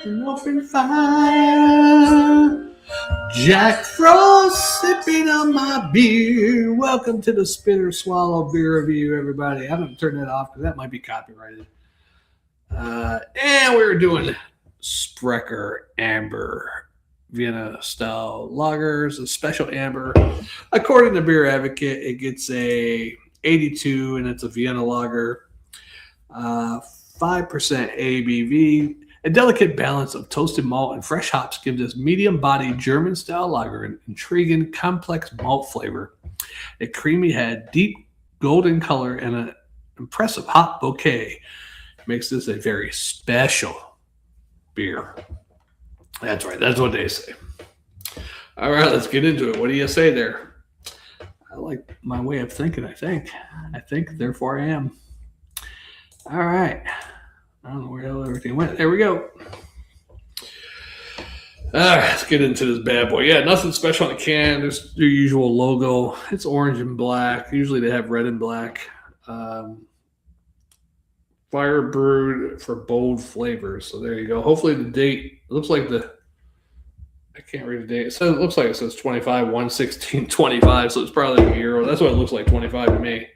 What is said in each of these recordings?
An open fire. Jack Frost sipping on my beer. Welcome to the Spitter Swallow Beer Review, everybody. I'm going to turn that off because that might be copyrighted. And we're doing Sprecher Amber Vienna style lagers, a special amber. According to Beer Advocate, it gets a 82 and it's a Vienna lager. 5% ABV. A delicate balance of toasted malt and fresh hops gives this medium-bodied German-style lager an intriguing, complex malt flavor, a creamy head, deep golden color, and an impressive hop bouquet makes this a very special beer. That's right. That's what they say. All right, let's get into it. What do you say there? I like my way of thinking, I think. Therefore I am. All right. I don't know where the hell everything went. There we go. All right, let's get into this bad boy. Yeah, nothing special on the can. There's their usual logo. It's orange and black. Usually they have red and black. Fire brewed for bold flavors. So there you go. Hopefully the date, it looks like I can't read the date. It looks like it says 25/1/16/25. So it's probably a year old. That's what it looks like, 25 to me.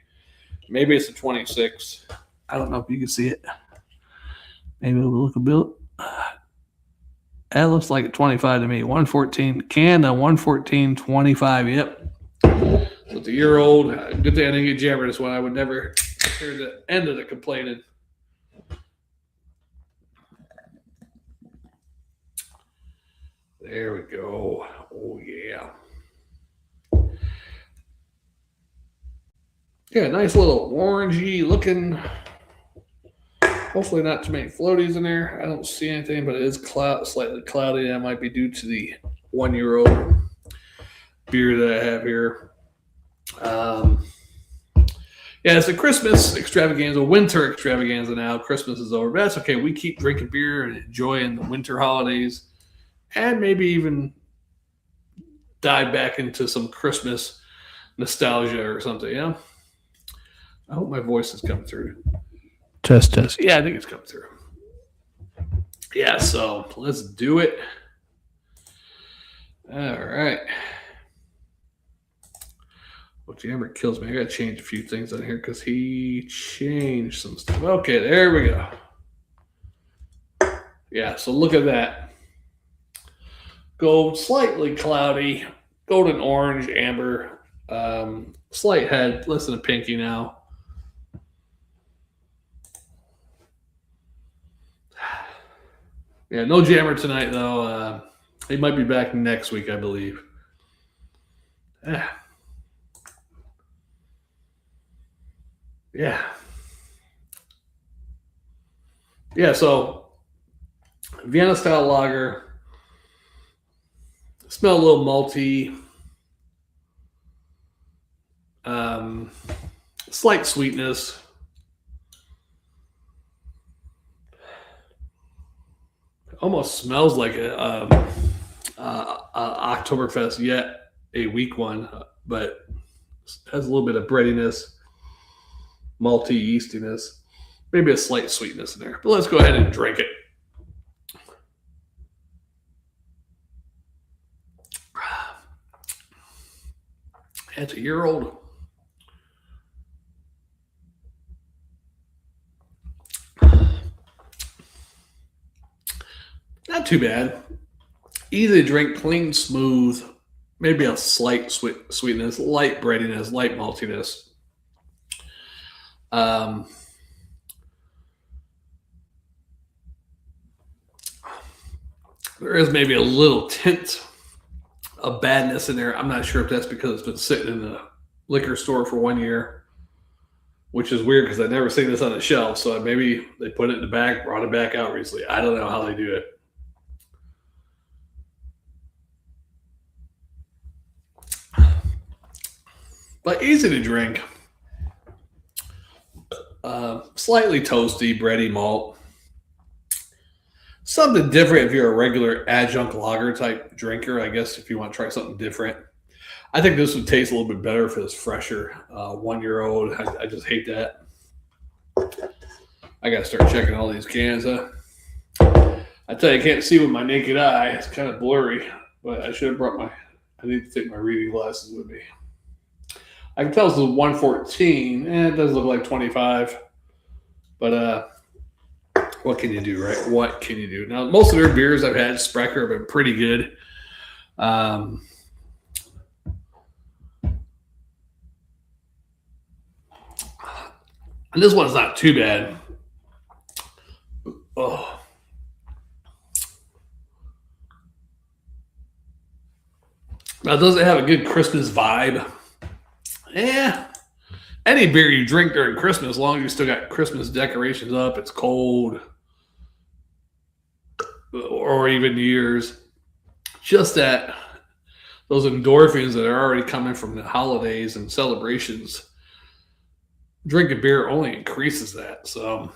Maybe it's a 26. I don't know if you can see it. Maybe it'll look a bit. That looks like a 25 to me. 114. Canada 114/25. Yep. So it's a year old. Good thing I didn't get jammered this one. I would never hear the end of the complaining. There we go. Oh, yeah. Yeah, nice little orangey looking. Hopefully not too many floaties in there. I don't see anything, but it is slightly cloudy. That might be due to the 1 year old beer that I have here. Yeah, it's a Christmas extravaganza, winter extravaganza now. Christmas is over, but that's okay. We keep drinking beer and enjoying the winter holidays and maybe even dive back into some Christmas nostalgia or something, you know? I hope my voice has come through. Test. Yeah, I think it's come through. Yeah, so let's do it. All right. Well, Jammer kills me. I got to change a few things on here because he changed some stuff. Okay, there we go. Yeah, so look at that. Gold, slightly cloudy, golden orange, amber, slight head, less than a pinky now. Yeah, no jammer tonight, though. He might be back next week, I believe. Yeah. Yeah, so Vienna-style lager. Smell a little malty. Slight sweetness. Almost smells like a Oktoberfest, yet a weak one, but has a little bit of breadiness, malty yeastiness, maybe a slight sweetness in there. But let's go ahead and drink it. It's a year old. Not too bad. Easy to drink, clean, smooth. Maybe a slight sweetness, light breadiness, light maltiness. There is maybe a little tint of badness in there. I'm not sure if that's because it's been sitting in the liquor store for 1 year, which is weird because I've never seen this on the shelf. So maybe they put it in the bag, brought it back out recently. I don't know how they do it. But easy to drink. Slightly toasty, bready malt. Something different if you're a regular adjunct lager type drinker, I guess, if you want to try something different. I think this would taste a little bit better if it was fresher. 1 year old. I just hate that. I got to start checking all these cans. I tell you, I can't see with my naked eye. It's kind of blurry, but I should have brought my. I need to take my reading glasses with me. I can tell this is 114, and it does look like 25. But what can you do, right? What can you do? Now, most of their beers I've had, Sprecher, have been pretty good. And this one's not too bad. Oh. Now, does it have a good Christmas vibe? Yeah. Any beer you drink during Christmas, as long as you still got Christmas decorations up, it's cold, or even New Year's, just that those endorphins that are already coming from the holidays and celebrations, drinking beer only increases that. So,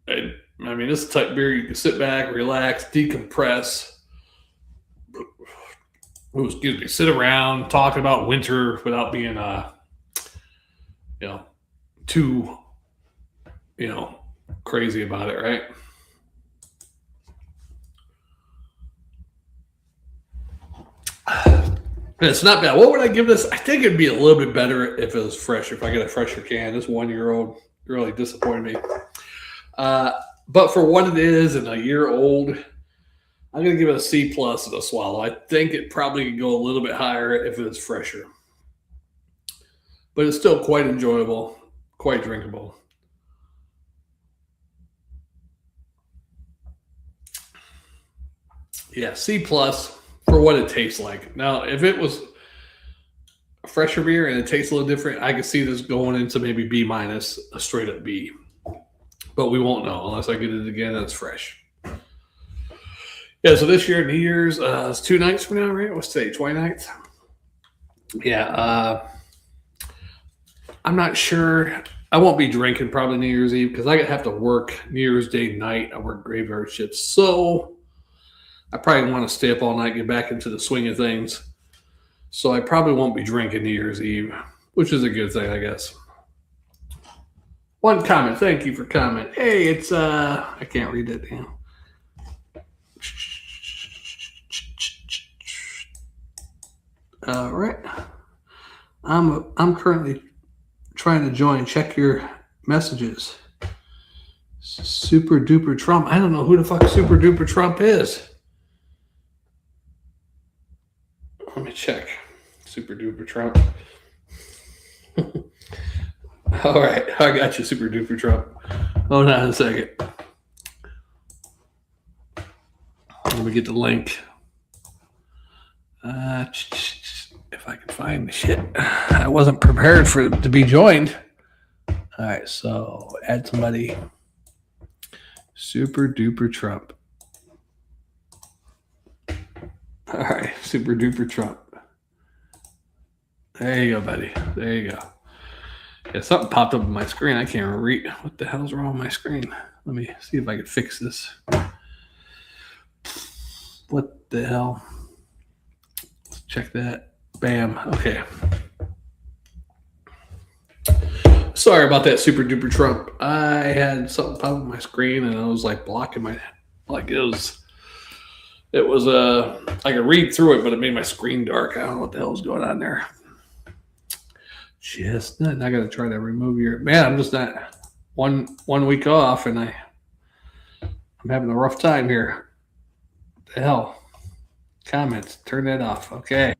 I mean, this is the type of beer you can sit back, relax, decompress. Excuse me, sit around talking about winter without being too crazy about it, right? It's not bad. What would I give this? I think it'd be a little bit better if it was fresh. If I get a fresher can, this 1-year-old really disappointed me. But for what it is and a year old, I'm going to give it a C+ as a swallow. I think it probably could go a little bit higher if it was fresher. But it's still quite enjoyable, quite drinkable. Yeah, C+ for what it tastes like. Now, if it was a fresher beer and it tastes a little different, I could see this going into maybe B-, a straight up B. But we won't know unless I get it again and it's fresh. Yeah, so this year, New Year's, it's 2 nights from now, right? What's today, 29th? Yeah, I'm not sure. I won't be drinking probably New Year's Eve because I have to work New Year's Day night. I work graveyard shifts. So I probably want to stay up all night, get back into the swing of things. So I probably won't be drinking New Year's Eve, which is a good thing, I guess. One comment. Thank you for comment. Hey, it's I can't read that down. All right. I'm currently trying to join. Check your messages. Super Duper Trump. I don't know who the fuck Super Duper Trump is. Let me check. Super Duper Trump. All right. I got you, Super Duper Trump. Hold on a second. Let me get the link. If I can find the shit. I wasn't prepared for it to be joined. All right, so add somebody. Super Duper Trump. All right, Super Duper Trump. There you go, buddy. There you go. Yeah, something popped up on my screen. I can't read. What the hell's wrong with my screen? Let me see if I can fix this. What the hell? Let's check that. Bam. Okay. Sorry about that, Super Duper Trump. I had something pop on my screen and I was like blocking my, like it was I could read through it, but it made my screen dark. I don't know what the hell was going on there. Just not gonna try to remove your man. I'm just not one week off and I'm having a rough time here. What the hell? Comments, turn that off. Okay.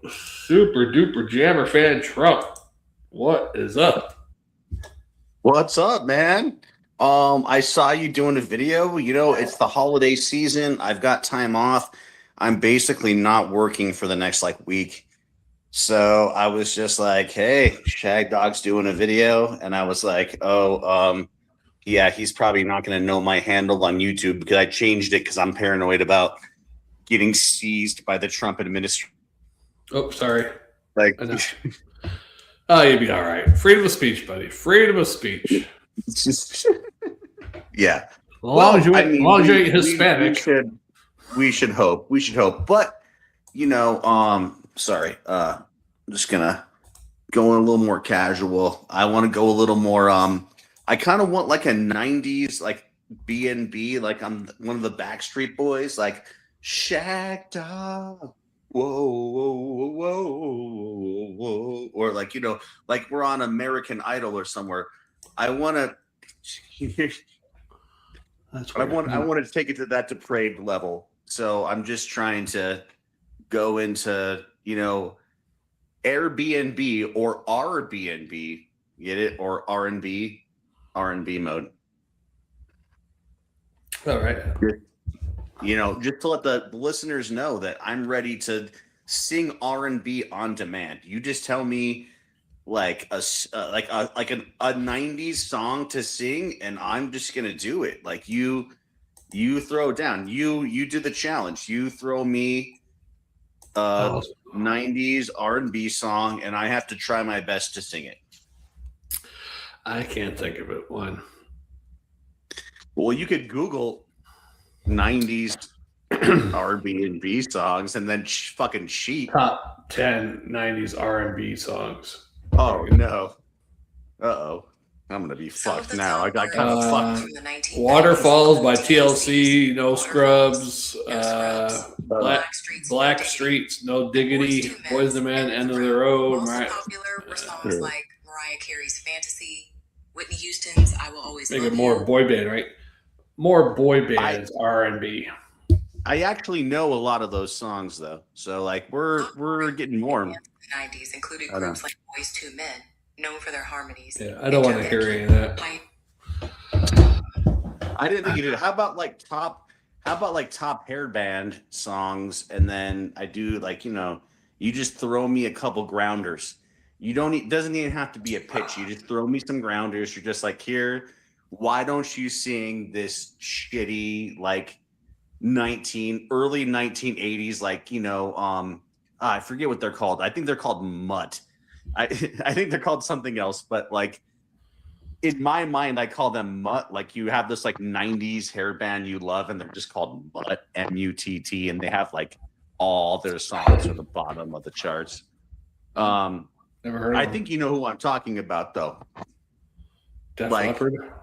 Super Duper Jammer Fan Trump. What is up? What's up, man? I saw you doing a video. You know, it's the holiday season. I've got time off. I'm basically not working for the next week. So I was just like, hey, Shagdog's doing a video. And I was like, yeah, he's probably not going to know my handle on YouTube because I changed it because I'm paranoid about getting seized by the Trump administration. Oh, sorry. Oh, you'd be all right. Freedom of speech, buddy. Freedom of speech. Yeah. As long as you ain't Hispanic. We should hope. But, sorry. I'm just going to go a little more casual. I want to go a little more I kind of want like a '90s like B&B, like I'm one of the Backstreet Boys, like Shagdog. Whoa, whoa, whoa, whoa, whoa, or like like we're on American Idol or somewhere. I want to. That's I weird. want to take it to that depraved level. So I'm just trying to go into Airbnb or Airbnb, get it, or R&B mode. All right. Just to let the listeners know that I'm ready to sing R&B on demand. You just tell me like a 90s song to sing, and I'm just gonna do it. Like you throw down. You do the challenge. You throw me a 90s R&B song, and I have to try my best to sing it. I can't think of it. One. Well, you could Google 90s R&B songs and then fucking cheat. Top 10 90s R&B songs. Oh no. Uh-oh. I'm gonna be fucked now. I got kind of fucked. Waterfalls by TLC, No Scrubs, Black Streets, No Diggity, Boys II Men, End of the Road. Most popular were songs like Mariah Carey's Fantasy, Whitney Houston's I Will Always Love You. Make it more boy band, right? More boy bands, R&B. I actually know a lot of those songs though, so like we're getting more. The 90s included groups like Boys II Men, known for their harmonies. Yeah, I don't want to hear any of that. I didn't think you did. How about like top hair band songs, and then I do like you just throw me a couple grounders. Doesn't even have to be a pitch. You just throw me some grounders. You're just like, here, why don't you sing this shitty like early 1980s like I forget what they're called. I think they're called mutt. I think they're called something else, but like in my mind I call them mutt. Like you have this like 90s hair band you love and they're just called mutt, M-U-T-T, and they have like all their songs at the bottom of the charts. Never heard of I them. think you know who I'm talking about though. Def like, Leppard?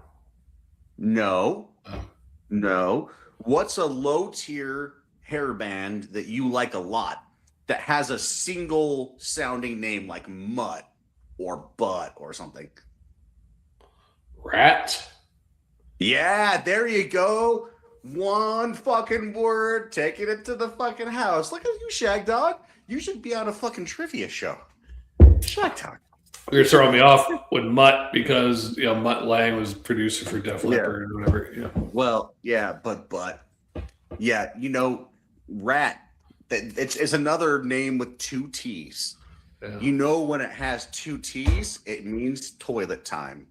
No. Oh. No. What's a low tier hair band that you like a lot that has a single sounding name like Mutt or Butt or something? Rat? Yeah, there you go. One fucking word, taking it to the fucking house. Look at you, Shagdog. You should be on a fucking trivia show. Shagdog. You're throwing me off with Mutt because Mutt Lang was producer for Def Leppard or whatever. Yeah. Well, yeah, but yeah, Rat. It's another name with two T's. Yeah. When it has two T's, it means toilet time.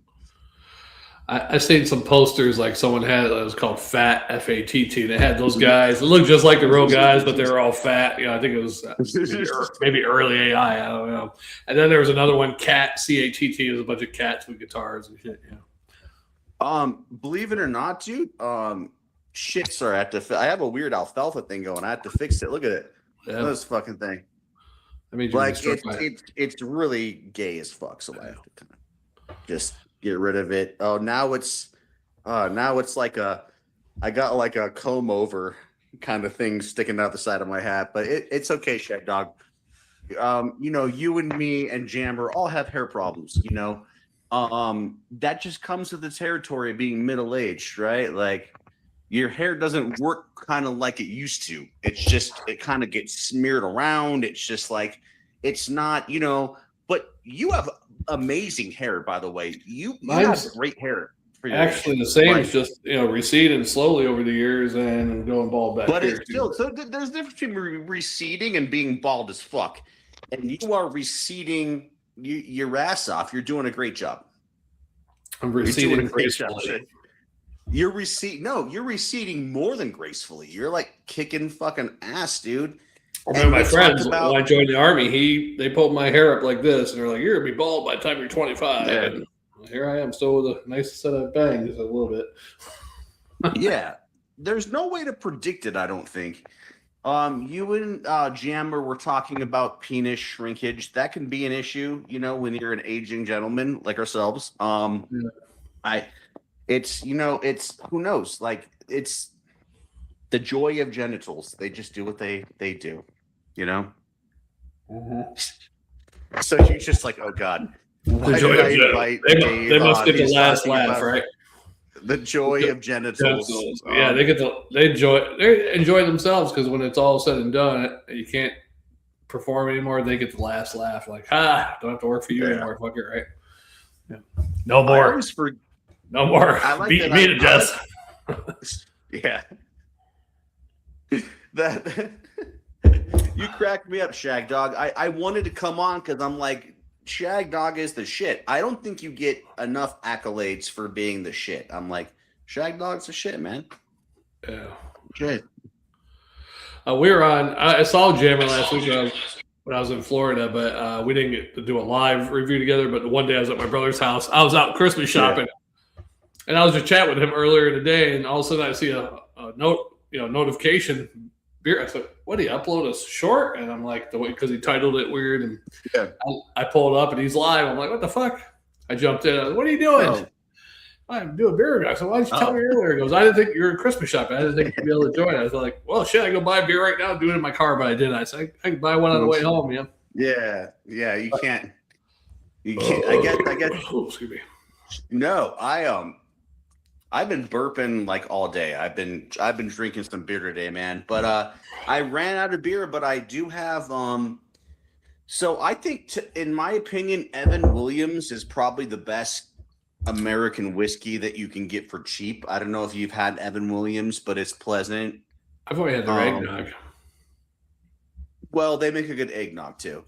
I seen some posters like someone had it was called Fat, F-A-T-T. They had those guys. It looked just like the real guys, but they were all fat. I think it was maybe early AI. I don't know. And then there was another one, Cat, C-A-T-T. It was a bunch of cats with guitars and shit. Yeah. Believe it or not, dude. Shit, sorry. I have a weird alfalfa thing going. I have to fix it. Look at it. Yeah. Look at this fucking thing. I mean, like it's really gay as fuck. So I have to kind of just get rid of it. Oh, now it's like I got like a comb over kind of thing sticking out the side of my hat, but it's okay, Shagdog. You and me and Jammer all have hair problems. That just comes with the territory of being middle-aged, right? Like your hair doesn't work kind of like it used to. It's just it kind of gets smeared around. It's just like it's not, but you have amazing hair, by the way. You have great hair. Actually, the same is just receding slowly over the years and going bald back. But it's still so. There's a difference between receding and being bald as fuck. And you are receding your ass off. You're doing a great job. I'm receding gracefully. You're receding more than gracefully. You're like kicking fucking ass, dude. My friends, when I joined the army, they pulled my hair up like this, and they're like, "You're gonna be bald by the time you're 25." Yeah. And here I am, still with a nice set of bangs, a little bit. Yeah, there's no way to predict it. I don't think. You and Jammer were talking about penis shrinkage. That can be an issue, when you're an aging gentleman like ourselves. It's it's who knows? Like it's the joy of genitals. They just do what they do, you know. So she's just like, oh God, why did I invite Dave they must on? get the He's last talking laugh, about right? the joy of genitals. Yeah, they enjoy themselves because when it's all said and done, you can't perform anymore. They get the last laugh, like, don't have to work for you anymore, fucker, right? Yeah. No more. No more. I like Beat me to death. Yeah. That you cracked me up, Shagdog. I wanted to come on because I'm like, Shagdog is the shit. I don't think you get enough accolades for being the shit. I'm like, Shagdog's the shit, man. Yeah. Shit. We were on. I saw Jammer last week when I was in Florida, but we didn't get to do a live review together. But one day I was at my brother's house. I was out Christmas shopping, and I was just chatting with him earlier in the day, and all of a sudden I see a notification. Beer. I said, "What did he upload a short?" And I'm like, because he titled it weird, and I pulled up and he's live. I'm like, "What the fuck?" I jumped in. I was like, "What are you doing?" Oh. I'm doing beer guy. So why didn't you tell me earlier? He goes, "I didn't think you were a Christmas shop. I didn't think you'd be able to join." I was like, "Well, shit, I can go buy a beer right now. Do it in my car," but I didn't. I said, "I can buy one on the way home, man." Yeah. You can't. I guess. Oh, excuse me. No, I've been burping like all day. I've been drinking some beer today, man. But I ran out of beer, but I do have so I think in my opinion, Evan Williams is probably the best American whiskey that you can get for cheap. I don't know if you've had Evan Williams, but it's pleasant. I've only had their eggnog. Well, they make a good eggnog too.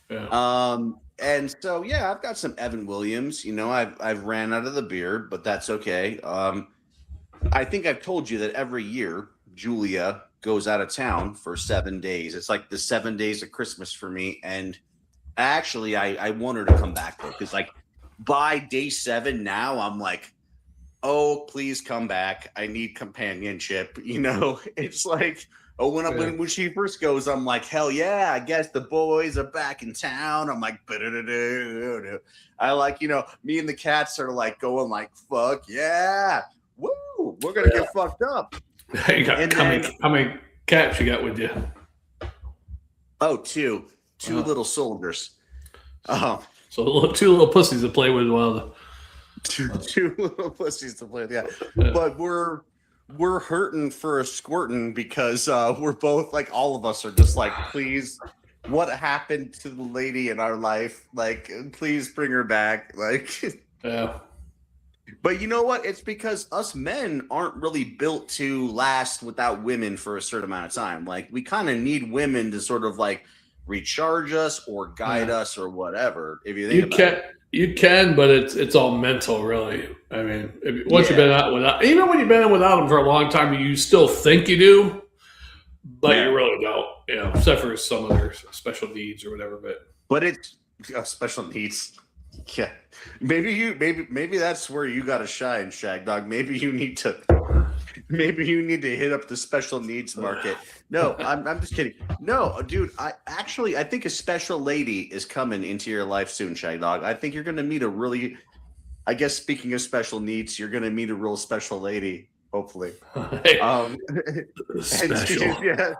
Yeah. And so yeah, I've got some Evan Williams. I've ran out of the beer, but that's okay. I think I've told you that every year Julia goes out of town for 7 days. It's like the 7 days of Christmas for me. And actually I want her to come back though, because like by day 7 now, I'm like, oh, please come back. I need companionship. It's like, oh, when she first goes, I'm like, hell yeah, I guess the boys are back in town. I'm like, I like, me and the cats are like going like, fuck yeah. Woo, we're going to get fucked up. You got how many cats you got with you? Oh, two little soldiers. So two little pussies to play with while two little pussies to play with, yeah. But we're hurting for a squirting because we're both like, all of us are just like, please, what happened to the lady in our life? Like, please bring her back. Like, yeah. But you know what? It's because us men aren't really built to last without women for a certain amount of time. Like, we kind of need women to sort of like recharge us or guide us or whatever. If you think about it. You can, but it's all mental, really. I mean, once you've been out without, even when you've been without them for a long time, you still think you do, but you really don't. Except for some of their special needs or whatever. But it's special needs. Yeah, maybe that's where you got to shine, Shagdog. Maybe you need to hit up the special needs market. No, I'm just kidding. No, dude, I think a special lady is coming into your life soon, Shagdog. I think you're going to meet a really, I guess speaking of special needs, you're going to meet a real special lady, hopefully. Special. Yeah.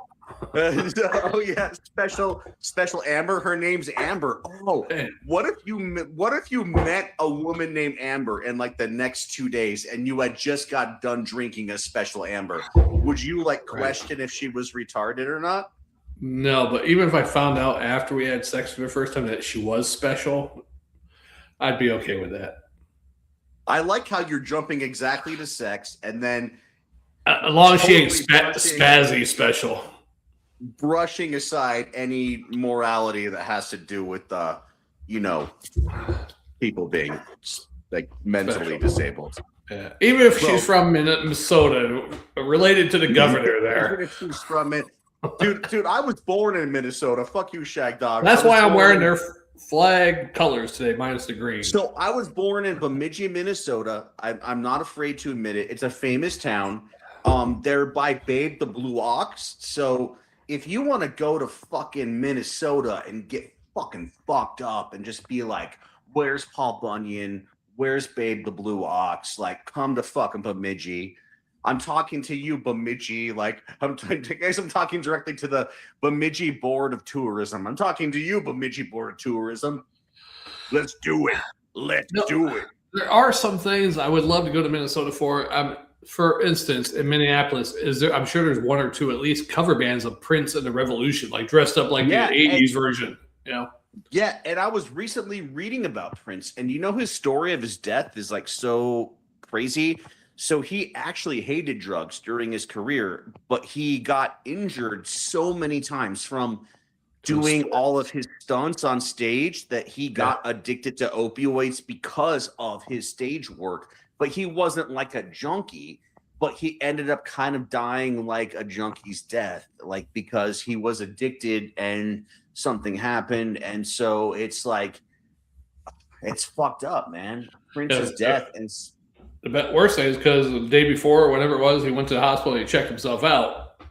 Oh yeah, special Amber. Her name's Amber. Oh, what if you met a woman named Amber in like the next 2 days and you had just got done drinking a special Amber? Would you like question if she was retarded or not? No, but even if I found out after we had sex for the first time that she was special, I'd be okay with that. I like how you're jumping exactly to sex and then as long as she ain't spazzy special. Brushing aside any morality that has to do with people being like mentally disabled. Yeah. Even if she's from Minnesota, related to the governor there. Even if she's from it. Dude, I was born in Minnesota. Fuck you, Shagdog. That's why I'm wearing their flag colors today, minus the green. So I was born in Bemidji, Minnesota. I'm not afraid to admit it. It's a famous town. They're by Babe the Blue Ox. So if you want to go to fucking Minnesota and get fucking fucked up and just be like, where's Paul Bunyan? where's Babe the Blue Ox? Like, come to fucking Bemidji. I'm talking to you, Bemidji. Like, I'm talking directly to the Bemidji Board of Tourism. I'm talking to you, Bemidji Board of Tourism. Let's do it. Let's do it. There are some things I would love to go to Minnesota for. For instance, in Minneapolis, I'm sure there's one or two at least cover bands of Prince and the Revolution, like dressed up like the 80s version. You know? Yeah, and I was recently reading about Prince, and you know his story of his death is like so crazy. So he actually hated drugs during his career, but he got injured so many times from doing all of his stunts on stage that he got addicted to opioids because of his stage work. But he wasn't like a junkie, but he ended up kind of dying like a junkie's death, like because he was addicted and something happened. And so it's like, it's fucked up, man. Prince's death. And the worst thing is because the day before or whatever it was, he went to the hospital and he checked himself out.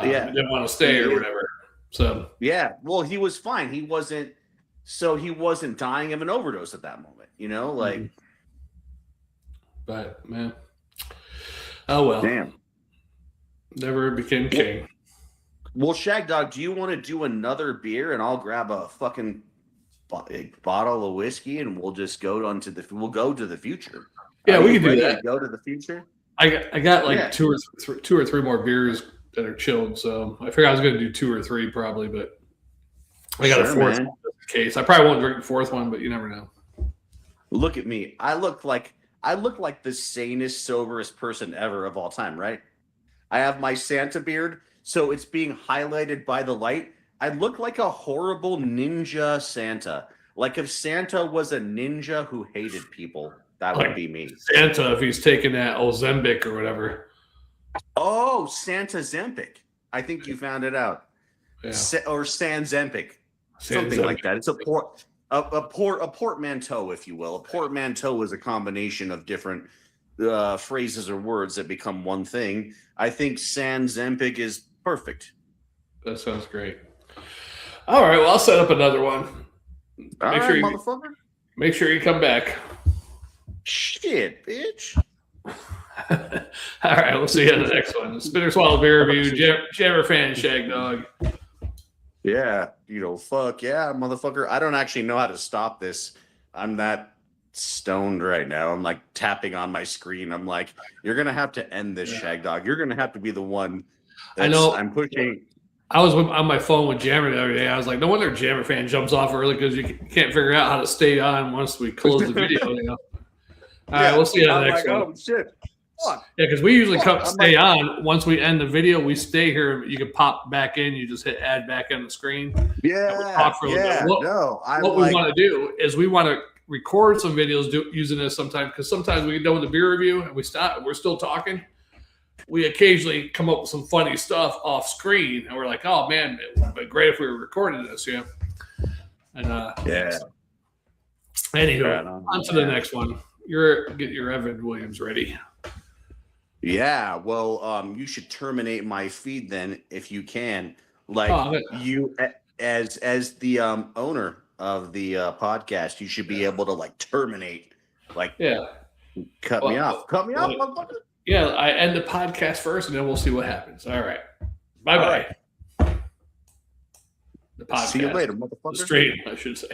He didn't want to stay or whatever. So yeah, well, he was fine. He wasn't dying of an overdose at that moment, you know, like. But man, oh well. Damn. Never became king. Well, Shagdog, do you want to do another beer and I'll grab a fucking bottle of whiskey and we'll just go to the future. Yeah, we can do that. Go to the future. I got like two or three more beers that are chilled, so I figured I was going to do 2 or 3 probably, but I got a fourth one in case. I probably won't drink the fourth one, but you never know. Look at me. I look like the sanest, soberest person ever of all time, right? I have my Santa beard, so it's being highlighted by the light. I look like a horrible ninja Santa. Like if Santa was a ninja who hated people, that would be me. Santa, if he's taking that Ozempic or whatever. Oh, Santa Zempic. I think you found it out. Yeah. Or San Zempic. Something like that. It's a portmanteau, if you will. A portmanteau is a combination of different phrases or words that become one thing. I think San Zempic is perfect. That sounds great. All right, well, I'll set up another one. Motherfucker. Make sure you come back. Shit, bitch. All right, we'll see you in the next one. Spinner Swallow Beer Review. Jammer Fan Shagdog. Yeah, fuck yeah, motherfucker. I don't actually know how to stop this. I'm that stoned right now. I'm like tapping on my screen. I'm like, you're gonna have to end this, Shagdog. You're gonna have to be the one. I know. I'm pushing. I was on my phone with Jammer the other day. I was like, no wonder Jammer Fan jumps off early because you can't figure out how to stay on once we close the video. All right, we'll see you on the next one. Oh shit. Fuck. Yeah, because we usually stay on. Once we end the video, we stay here. You can pop back in. You just hit add back on the screen. Yeah. We'll talk for a little bit. What we want to do is we want to record some videos using this sometimes, because sometimes we get done with the beer review and we stop. We're still talking. We occasionally come up with some funny stuff off screen, and we're like, "Oh man, it would be great if we were recording this." Yeah. And Anywho, on to the next one. Get your Evan Williams ready. Yeah, well, you should terminate my feed then if you can. Like you, as the owner of the podcast, you should be able to like terminate, like cut me off, motherfucker. Yeah, I end the podcast first, and then we'll see what happens. All right, bye. The podcast. See you later, motherfucker. The stream, I should say.